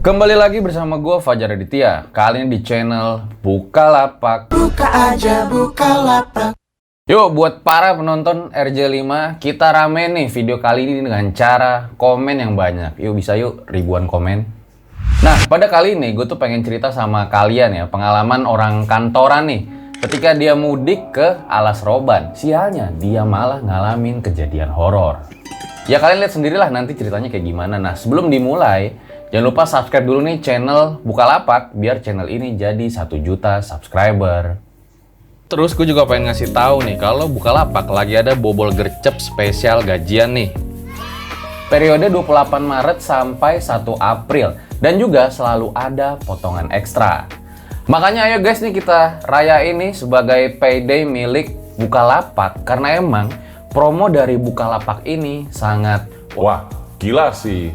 Kembali lagi bersama gue Fajar Aditya. Kali ini di channel Bukalapak. Buka aja Bukalapak. Yuk, buat para penonton RJ5, kita rame nih video kali ini dengan cara komen yang banyak. Yuk ribuan komen. Nah, pada kali ini gue tuh pengen cerita sama kalian ya, pengalaman orang kantoran nih. Ketika dia mudik ke Alas Roban, sialnya dia malah ngalamin kejadian horor. Ya kalian lihat sendirilah nanti ceritanya kayak gimana. Nah, sebelum dimulai, jangan lupa subscribe dulu nih channel Bukalapak biar channel ini jadi 1 juta subscriber. Terus gue juga pengen ngasih tahu nih kalau Bukalapak lagi ada bobol gercep spesial gajian nih. Periode 28 Maret sampai 1 April dan juga selalu ada potongan ekstra. Makanya ayo guys nih kita rayain nih sebagai payday milik Bukalapak karena emang promo dari Bukalapak ini sangat wah, gila sih.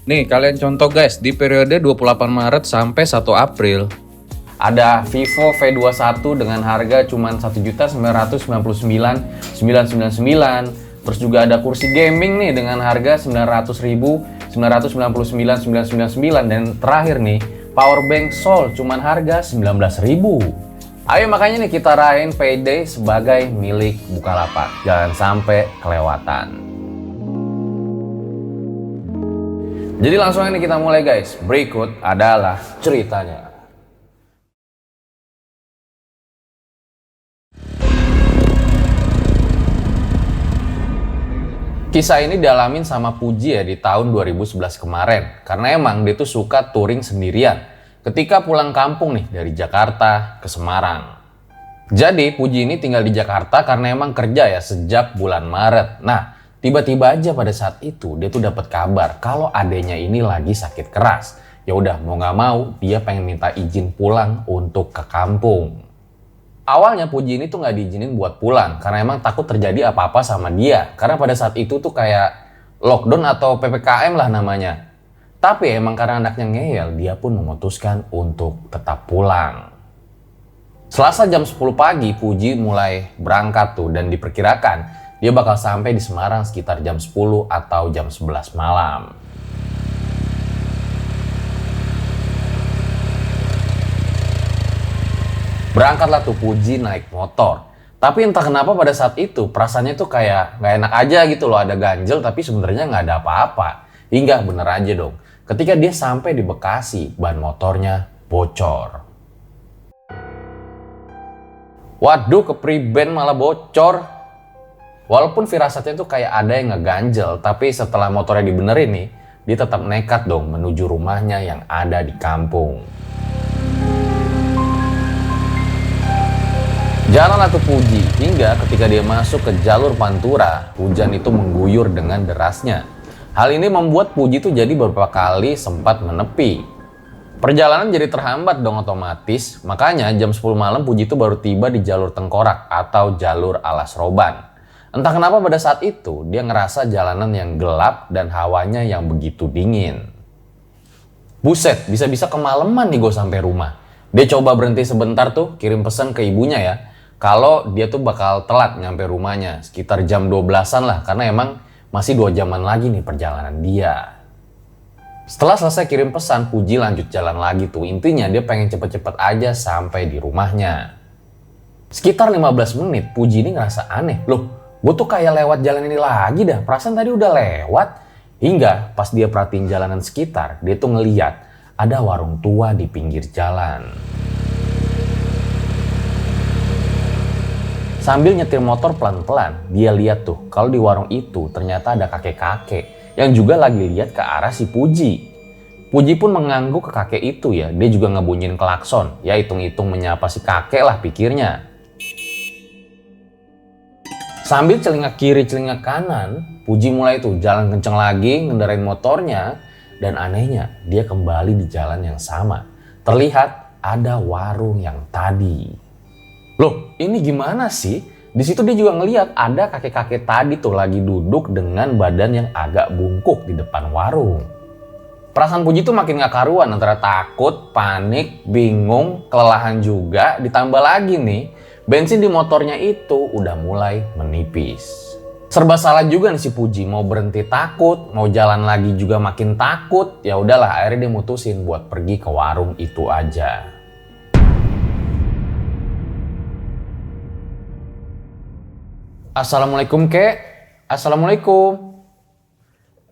Nih kalian contoh guys, di periode 28 Maret sampai 1 April ada Vivo V21 dengan harga cuma 1.999.999. Terus juga ada kursi gaming nih dengan harga 900.999.999 dan terakhir nih powerbank Sol cuman harga 19.000. Ayo makanya nih kita rayain payday sebagai milik Bukalapak. Jangan sampai kelewatan. Jadi langsung ini kita mulai guys. Berikut adalah ceritanya. Kisah ini dialamin sama Puji ya di tahun 2011 kemarin. Karena emang dia tuh suka touring sendirian ketika pulang kampung nih dari Jakarta ke Semarang. Jadi Puji ini tinggal di Jakarta karena emang kerja ya sejak bulan Maret. Nah, tiba-tiba aja pada saat itu dia tuh dapat kabar kalau adenya ini lagi sakit keras. Ya udah mau nggak mau dia pengen minta izin pulang untuk ke kampung. Awalnya Puji ini tuh nggak diizinin buat pulang karena emang takut terjadi apa-apa sama dia. Karena pada saat itu tuh kayak lockdown atau PPKM lah namanya. Tapi emang karena anaknya ngeyel, dia pun memutuskan untuk tetap pulang. Selasa jam 10 pagi Puji mulai berangkat tuh dan diperkirakan dia bakal sampai di Semarang sekitar jam 10 atau jam 11 malam. Berangkatlah tuh Puji naik motor. Tapi entah kenapa pada saat itu perasaannya tuh kayak nggak enak aja gitu loh. Ada ganjel tapi sebenarnya nggak ada apa-apa. Hingga bener aja dong. Ketika dia sampai di Bekasi, ban motornya bocor. Waduh, kepriben malah bocor. Walaupun firasatnya tuh kayak ada yang ngeganjel, tapi setelah motornya dibenerin nih, dia tetap nekat dong menuju rumahnya yang ada di kampung. Jalanlah tuh Puji, hingga ketika dia masuk ke jalur Pantura, hujan itu mengguyur dengan derasnya. Hal ini membuat Puji tuh jadi beberapa kali sempat menepi. Perjalanan jadi terhambat dong otomatis, makanya jam 10 malam Puji tuh baru tiba di jalur Tengkorak atau jalur Alas Roban. Entah kenapa pada saat itu dia ngerasa jalanan yang gelap dan hawanya yang begitu dingin. Buset, bisa-bisa kemalaman nih gue sampai rumah. Dia coba berhenti sebentar tuh, kirim pesan ke ibunya ya. Kalau dia tuh bakal telat nyampe rumahnya, sekitar jam 12-an lah. Karena emang masih 2 jaman lagi nih perjalanan dia. Setelah selesai kirim pesan, Puji lanjut jalan lagi tuh. Intinya dia pengen cepet-cepet aja sampai di rumahnya. Sekitar 15 menit, Puji ini ngerasa aneh. Loh, gue tuh kayak lewat jalan ini lagi dah. Perasaan tadi udah lewat. Hingga pas dia perhatiin jalanan sekitar, dia tuh ngeliat ada warung tua di pinggir jalan. Sambil nyetir motor pelan-pelan, dia lihat tuh kalau di warung itu ternyata ada kakek-kakek yang juga lagi lihat ke arah si Puji. Puji pun mengangguk ke kakek itu ya, dia juga ngebunyiin klakson. Ya hitung-hitung menyapa si kakek lah pikirnya. Sambil celingak kiri celingak kanan, Puji mulai tuh jalan kenceng lagi ngendarain motornya. Dan anehnya dia kembali di jalan yang sama. Terlihat ada warung yang tadi. Loh, ini gimana sih? Di situ dia juga ngelihat ada kakek-kakek tadi tuh lagi duduk dengan badan yang agak bungkuk di depan warung. Perasaan Puji tuh makin gak karuan antara takut, panik, bingung, kelelahan juga. Ditambah lagi nih, bensin di motornya itu udah mulai menipis. Serba salah juga nih si Puji, mau berhenti takut, mau jalan lagi juga makin takut. Ya udahlah, akhirnya dia mutusin buat pergi ke warung itu aja. Assalamualaikum kek, assalamualaikum.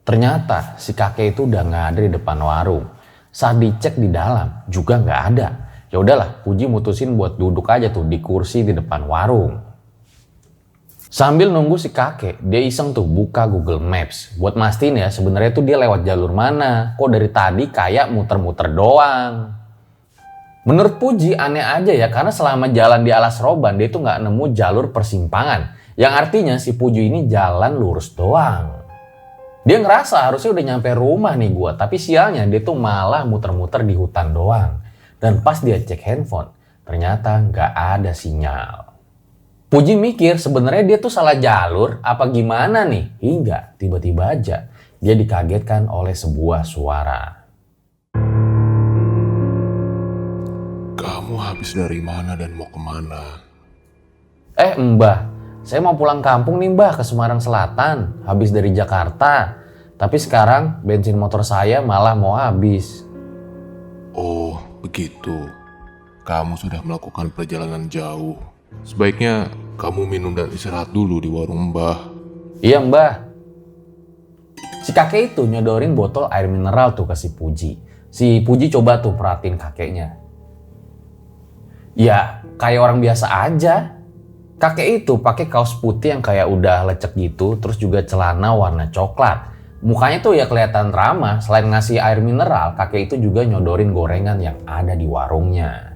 Ternyata si kakek itu udah nggak ada di depan warung. Saat dicek di dalam juga nggak ada. Ya udahlah, Puji mutusin buat duduk aja tuh di kursi di depan warung. Sambil nunggu si kakek, dia iseng tuh buka Google Maps. Buat mastiin ya sebenarnya tuh dia lewat jalur mana. Kok dari tadi kayak muter-muter doang. Menurut Puji aneh aja ya, karena selama jalan di alas roban dia tuh nggak nemu jalur persimpangan. Yang artinya si Puji ini jalan lurus doang. Dia ngerasa harusnya udah nyampe rumah nih gua. Tapi sialnya dia tuh malah muter-muter di hutan doang. Dan pas dia cek handphone, ternyata nggak ada sinyal. Puji mikir sebenarnya dia tuh salah jalur apa gimana nih. Hingga tiba-tiba aja dia dikagetkan oleh sebuah suara. Kamu habis dari mana dan mau kemana? Mbah, saya mau pulang kampung nih mbah ke Semarang Selatan. Habis dari Jakarta. Tapi sekarang bensin motor saya malah mau habis. Oh, begitu. Kamu sudah melakukan perjalanan jauh. Sebaiknya kamu minum dan istirahat dulu di warung Mbah. Iya mbah. Si kakek itu nyodorin botol air mineral tuh ke si Puji. Si Puji coba tuh perhatiin kakeknya. Ya kayak orang biasa aja. Kakek itu pakai kaos putih yang kayak udah lecek gitu. Terus juga celana warna coklat. Mukanya tuh ya kelihatan ramah. Selain ngasih air mineral, kakek itu juga nyodorin gorengan yang ada di warungnya.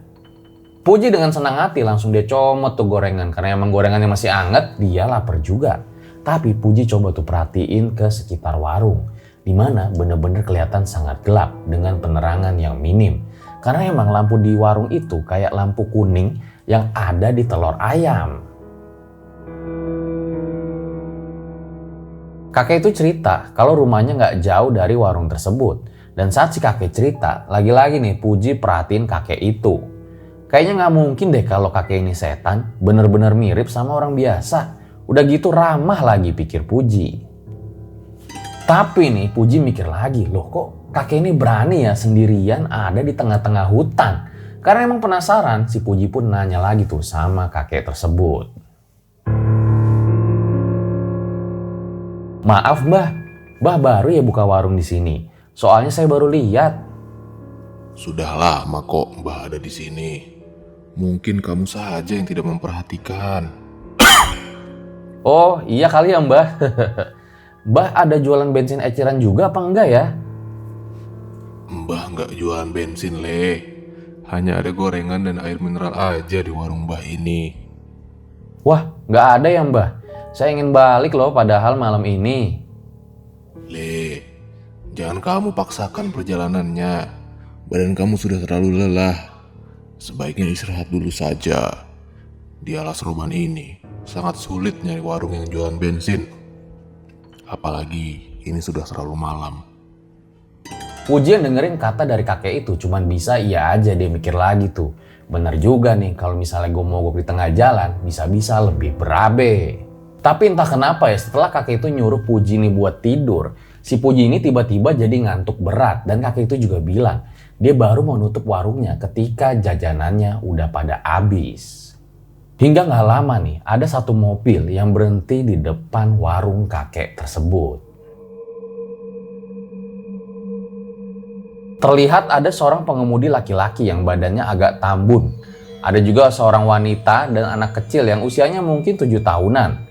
Puji dengan senang hati langsung dia comot tuh gorengan. Karena emang gorengannya masih anget, dia lapar juga. Tapi Puji coba tuh perhatiin ke sekitar warung. Dimana bener-bener kelihatan sangat gelap dengan penerangan yang minim. Karena emang lampu di warung itu kayak lampu kuning yang ada di telur ayam. Kakek itu cerita kalau rumahnya nggak jauh dari warung tersebut. Dan saat si kakek cerita, lagi-lagi nih Puji perhatiin kakek itu. Kayaknya nggak mungkin deh kalau kakek ini setan, bener-bener mirip sama orang biasa. Udah gitu ramah lagi pikir Puji. Tapi nih Puji mikir lagi, loh kok kakek ini berani ya sendirian ada di tengah-tengah hutan. Karena emang penasaran, si Puji pun nanya lagi tuh sama kakek tersebut. Maaf mbah, mbah baru ya buka warung di sini. Soalnya saya baru lihat. Sudah lama kok Mbah ada di sini. Mungkin kamu saja yang tidak memperhatikan. Oh iya kali ya mbah. Mbah ada jualan bensin eceran juga apa enggak ya? Mbah nggak jualan bensin Le. Hanya ada gorengan dan air mineral aja di warung Mbah ini. Wah nggak ada ya mbah. Saya ingin balik loh padahal malam ini. Le, jangan kamu paksakan perjalanannya. Badan kamu sudah terlalu lelah. Sebaiknya istirahat dulu saja. Di alas roban ini sangat sulit nyari warung yang jualan bensin. Apalagi ini sudah terlalu malam. Puji yang dengerin kata dari kakek itu cuman bisa iya aja, dia mikir lagi tuh. Bener juga nih kalau misalnya gue mogok di tengah jalan bisa-bisa lebih berabe. Tapi entah kenapa ya setelah kakek itu nyuruh Puji nih buat tidur, si Puji ini tiba-tiba jadi ngantuk berat dan kakek itu juga bilang dia baru mau nutup warungnya ketika jajanannya udah pada habis. Hingga gak lama nih ada satu mobil yang berhenti di depan warung kakek tersebut. Terlihat ada seorang pengemudi laki-laki yang badannya agak tambun. Ada juga seorang wanita dan anak kecil yang usianya mungkin 7 tahunan.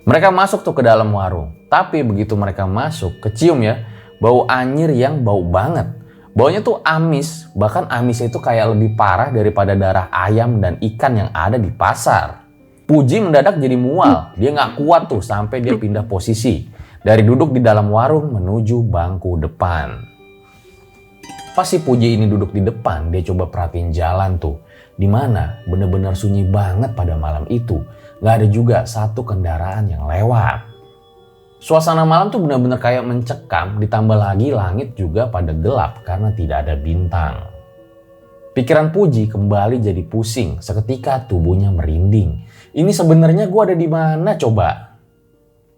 Mereka masuk tuh ke dalam warung. Tapi begitu mereka masuk, kecium ya, bau anyir yang bau banget. Baunya tuh amis, bahkan amisnya itu kayak lebih parah daripada darah ayam dan ikan yang ada di pasar. Puji mendadak jadi mual, dia gak kuat tuh sampai dia pindah posisi. Dari duduk di dalam warung menuju bangku depan. Pas si Puji ini duduk di depan, dia coba perhatiin jalan tuh. Dimana bener-bener sunyi banget pada malam itu. Gak ada juga satu kendaraan yang lewat. Suasana malam tuh benar-benar kayak mencekam, ditambah lagi langit juga pada gelap karena tidak ada bintang. Pikiran Puji kembali jadi pusing, seketika tubuhnya merinding. Ini sebenarnya gue ada di mana coba?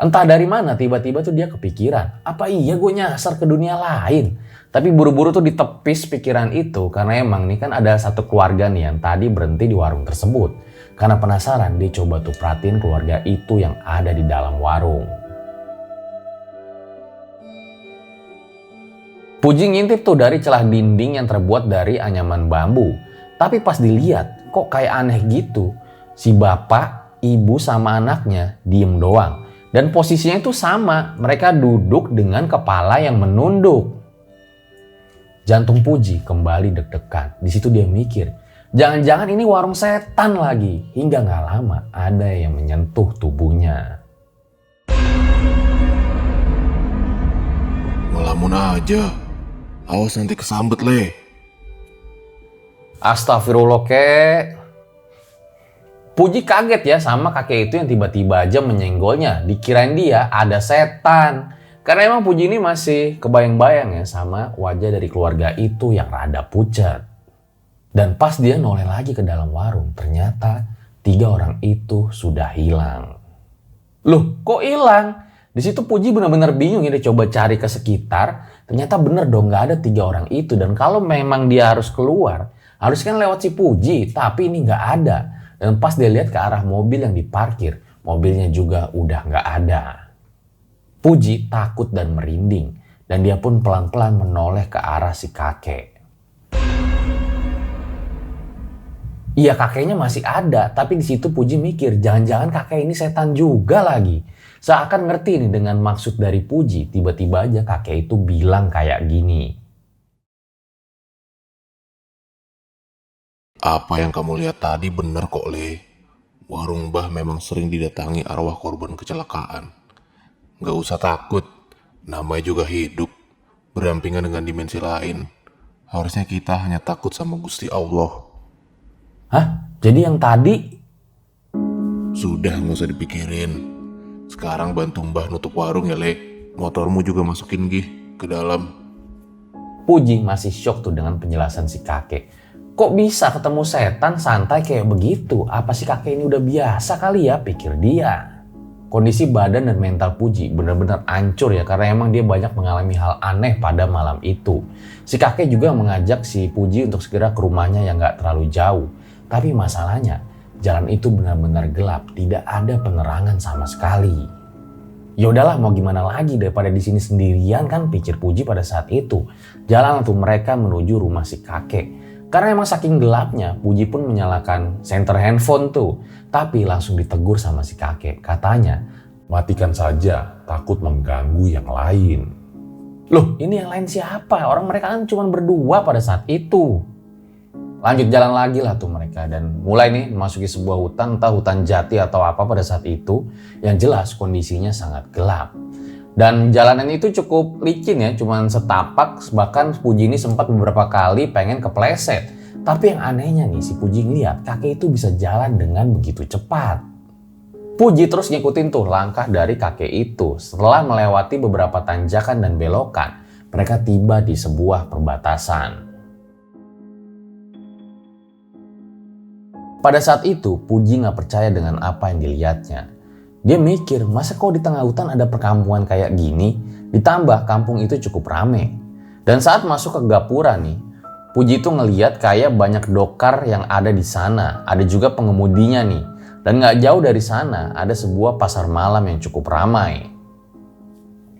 Entah dari mana tiba-tiba tuh dia kepikiran, apa iya gue nyasar ke dunia lain? Tapi buru-buru tuh ditepis pikiran itu karena emang nih kan ada satu keluarga nih yang tadi berhenti di warung tersebut. Karena penasaran dia coba tuh perhatiin keluarga itu yang ada di dalam warung. Puji ngintip tuh dari celah dinding yang terbuat dari anyaman bambu. Tapi pas dilihat kok kayak aneh gitu. Si bapak, ibu sama anaknya diem doang. Dan posisinya itu sama, mereka duduk dengan kepala yang menunduk. Jantung Puji kembali deg-degan. Di situ dia mikir, jangan-jangan ini warung setan lagi. Hingga gak lama ada yang menyentuh tubuhnya. Ngelamun aja. Awas nanti kesambet, Le. Astagfirullah, kek. Puji kaget ya sama kakek itu yang tiba-tiba aja menyenggolnya. Dikirain dia ada setan. Karena emang Puji ini masih kebayang-bayang ya sama wajah dari keluarga itu yang rada pucat. Dan pas dia noleh lagi ke dalam warung, ternyata 3 orang itu sudah hilang. Loh, kok hilang? Di situ Puji benar-benar bingung ya, dia coba cari ke sekitar. Ternyata bener dong gak ada 3 orang itu. Dan kalau memang dia harus keluar, harus kan lewat si Puji. Tapi ini gak ada. Dan pas dia lihat ke arah mobil yang diparkir, mobilnya juga udah gak ada. Puji takut dan merinding, dan dia pun pelan-pelan menoleh ke arah si kakek. Iya, kakeknya masih ada, tapi di situ Puji mikir, jangan-jangan kakek ini setan juga lagi. Seakan ngerti nih dengan maksud dari Puji, tiba-tiba aja kakek itu bilang kayak gini. Apa yang kamu lihat tadi bener kok, Le. Warung Mbah memang sering didatangi arwah korban kecelakaan. Gak usah takut, namanya juga hidup, berdampingan dengan dimensi lain. Harusnya kita hanya takut sama Gusti Allah. Hah? Jadi yang tadi? Sudah, gak usah dipikirin. Sekarang bantu Mbah nutup warung ya, Le. Motormu juga masukin gih ke dalam. Puji masih syok tuh dengan penjelasan si kakek. Kok bisa ketemu setan santai kayak begitu? Apa si kakek ini udah biasa kali ya, pikir dia. Kondisi badan dan mental Puji benar-benar hancur ya, karena emang dia banyak mengalami hal aneh pada malam itu. Si kakek juga mengajak si Puji untuk segera ke rumahnya yang gak terlalu jauh. Tapi masalahnya, jalan itu benar-benar gelap, tidak ada penerangan sama sekali. Ya udahlah, mau gimana lagi daripada di sini sendirian kan, pikir Puji pada saat itu. Jalan tuh mereka menuju rumah si kakek. Karena emang saking gelapnya, Puji pun menyalakan senter handphone tuh. Tapi langsung ditegur sama si kakek. Katanya, matikan saja, takut mengganggu yang lain. Loh, ini yang lain siapa? Orang mereka kan cuma berdua pada saat itu. Lanjut jalan lagi lah tuh mereka. Dan mulai nih memasuki sebuah hutan, entah hutan jati atau apa pada saat itu. Yang jelas kondisinya sangat gelap. Dan jalanan itu cukup licin ya, cuman setapak, bahkan Puji ini sempat beberapa kali pengen kepleset. Tapi yang anehnya nih, si Puji ngeliat kakek itu bisa jalan dengan begitu cepat. Puji terus ngikutin tuh langkah dari kakek itu. Setelah melewati beberapa tanjakan dan belokan, mereka tiba di sebuah perbatasan. Pada saat itu, Puji gak percaya dengan apa yang dilihatnya. Dia mikir, masa kok di tengah hutan ada perkampungan kayak gini? Ditambah kampung itu cukup rame. Dan saat masuk ke gapura nih, Puji itu ngeliat kayak banyak dokar yang ada di sana. Ada juga pengemudinya nih. Dan gak jauh dari sana ada sebuah pasar malam yang cukup ramai.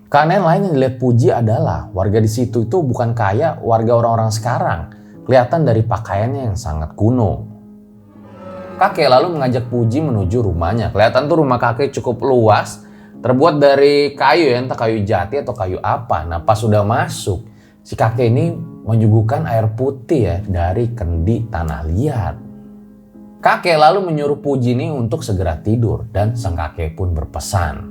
Keanehan lain yang dilihat Puji adalah warga di situ itu bukan kayak warga orang-orang sekarang. Kelihatan dari pakaiannya yang sangat kuno. Kakek lalu mengajak Puji menuju rumahnya. Kelihatan tuh rumah kakek cukup luas. Terbuat dari kayu ya, entah kayu jati atau kayu apa. Nah pas sudah masuk, si kakek ini menyuguhkan air putih ya dari kendi tanah liat. Kakek lalu menyuruh Puji ini untuk segera tidur. Dan sang kakek pun berpesan.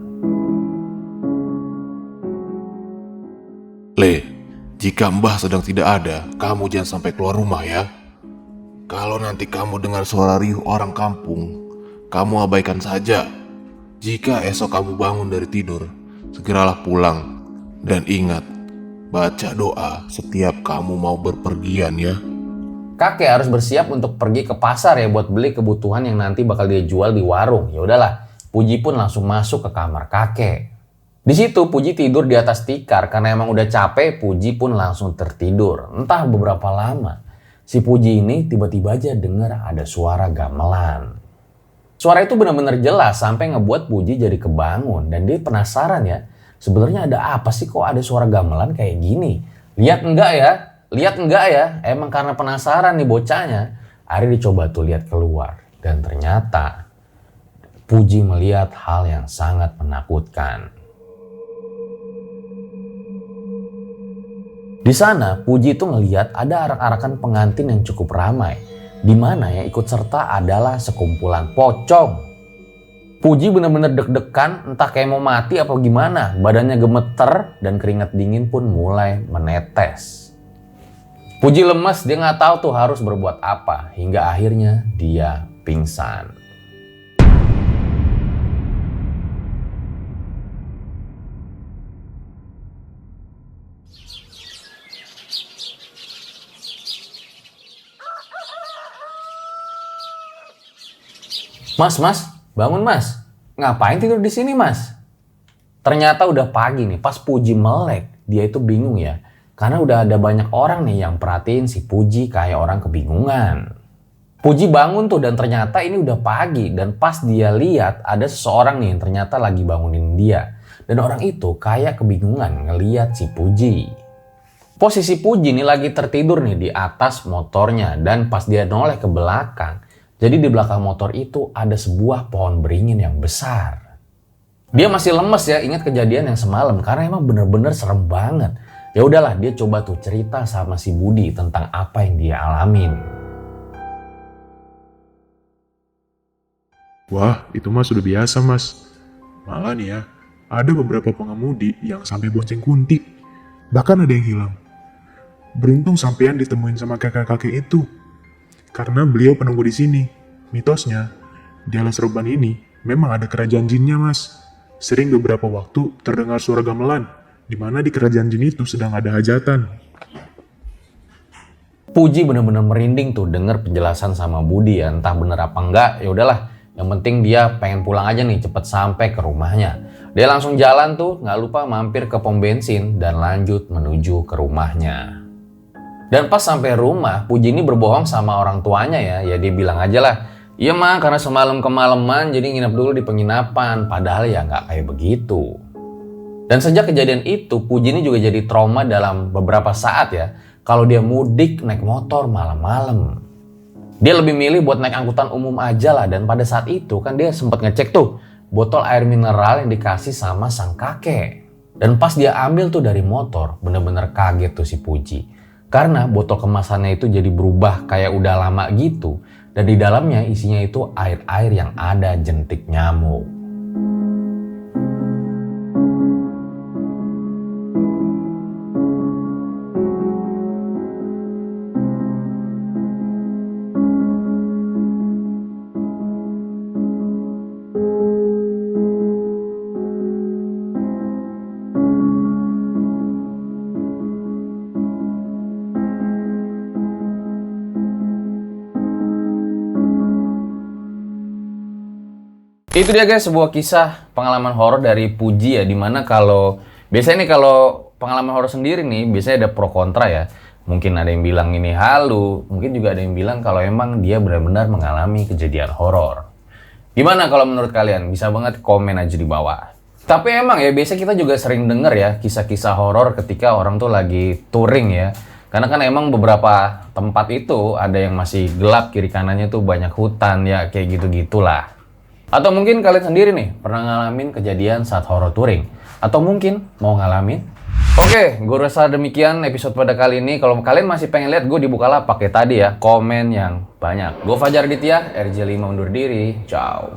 Le, jika Mbah sedang tidak ada, kamu jangan sampai keluar rumah ya. Kalau nanti kamu dengar suara riuh orang kampung, kamu abaikan saja. Jika esok kamu bangun dari tidur, segeralah pulang. Dan ingat, baca doa setiap kamu mau berpergian ya. Kakek harus bersiap untuk pergi ke pasar ya buat beli kebutuhan yang nanti bakal dia jual di warung. Ya udahlah, Puji pun langsung masuk ke kamar kakek. Di situ Puji tidur di atas tikar karena emang udah capek. Puji pun langsung tertidur. Entah beberapa lama, si Puji ini tiba-tiba aja dengar ada suara gamelan. Suara itu benar-benar jelas sampai ngebuat Puji jadi kebangun dan dia penasaran ya. Sebenarnya ada apa sih kok ada suara gamelan kayak gini? Lihat enggak ya? Lihat enggak ya? Emang karena penasaran nih bocahnya. Akhirnya dicoba tuh lihat keluar dan ternyata Puji melihat hal yang sangat menakutkan. Di sana Puji itu ngelihat ada arak-arakan pengantin yang cukup ramai. Di mana ya ikut serta adalah sekumpulan pocong. Puji benar-benar deg-degan, entah kayak mau mati apa gimana. Badannya gemeter dan keringat dingin pun mulai menetes. Puji lemas, dia nggak tahu tuh harus berbuat apa. Hingga akhirnya dia pingsan. Mas, bangun mas. Ngapain tidur di sini mas? Ternyata udah pagi nih, pas Puji melek, dia itu bingung ya. Karena udah ada banyak orang nih yang perhatiin si Puji kayak orang kebingungan. Puji bangun tuh dan ternyata ini udah pagi. Dan pas dia lihat ada seseorang nih yang ternyata lagi bangunin dia. Dan orang itu kayak kebingungan ngeliat si Puji. Posisi Puji nih lagi tertidur nih di atas motornya. Dan pas dia noleh ke belakang, jadi di belakang motor itu ada sebuah pohon beringin yang besar. Dia masih lemes ya ingat kejadian yang semalam karena emang bener-bener serem banget. Ya udahlah dia coba tuh cerita sama si Budi tentang apa yang dia alamin. Wah, itu mah sudah biasa mas. Malah nih ya, ada beberapa pengemudi yang sampai bonceng kunti. Bahkan ada yang hilang. Beruntung sampean ditemuin sama kakek-kakek itu. Karena beliau penunggu di sini. Mitosnya, di alas roban ini memang ada kerajaan jinnya mas. Sering beberapa waktu terdengar suara gamelan, di mana di kerajaan jin itu sedang ada hajatan. Puji bener-bener merinding tuh denger penjelasan sama Budi ya. Entah bener apa enggak, ya udahlah. Yang penting dia pengen pulang aja nih cepet sampai ke rumahnya. Dia langsung jalan tuh, nggak lupa mampir ke pom bensin dan lanjut menuju ke rumahnya. Dan pas sampai rumah, Puji ini berbohong sama orang tuanya ya. Ya dia bilang aja lah, iya mah karena semalam kemalaman jadi nginep dulu di penginapan. Padahal ya nggak kayak begitu. Dan sejak kejadian itu, Puji ini juga jadi trauma dalam beberapa saat ya. Kalau dia mudik naik motor malam-malam. Dia lebih milih buat naik angkutan umum aja lah. Dan pada saat itu kan dia sempat ngecek tuh botol air mineral yang dikasih sama sang kakek. Dan pas dia ambil tuh dari motor, bener-bener kaget tuh si Puji. Karena botol kemasannya itu jadi berubah kayak udah lama gitu. Dan di dalamnya isinya itu air-air yang ada jentik nyamuk. Itu dia guys, sebuah kisah pengalaman horor dari Puji ya. Dimana kalau biasanya nih kalau pengalaman horor sendiri nih biasanya ada pro kontra ya. Mungkin ada yang bilang ini halu, mungkin juga ada yang bilang kalau emang dia benar-benar mengalami kejadian horor. Gimana kalau menurut kalian? Bisa banget komen aja di bawah. Tapi emang ya biasa kita juga sering denger ya kisah-kisah horor ketika orang tuh lagi touring ya. Karena kan emang beberapa tempat itu ada yang masih gelap, kiri kanannya tuh banyak hutan ya, kayak gitu-gitulah. Atau mungkin kalian sendiri nih pernah ngalamin kejadian saat horror touring. Atau mungkin mau ngalamin. Oke, gue rasa demikian episode pada kali ini. Kalau kalian masih pengen lihat gue di Bukalapak kayak tadi ya, komen yang banyak. Gue Fajar Aditya, RJ5 undur diri. Ciao.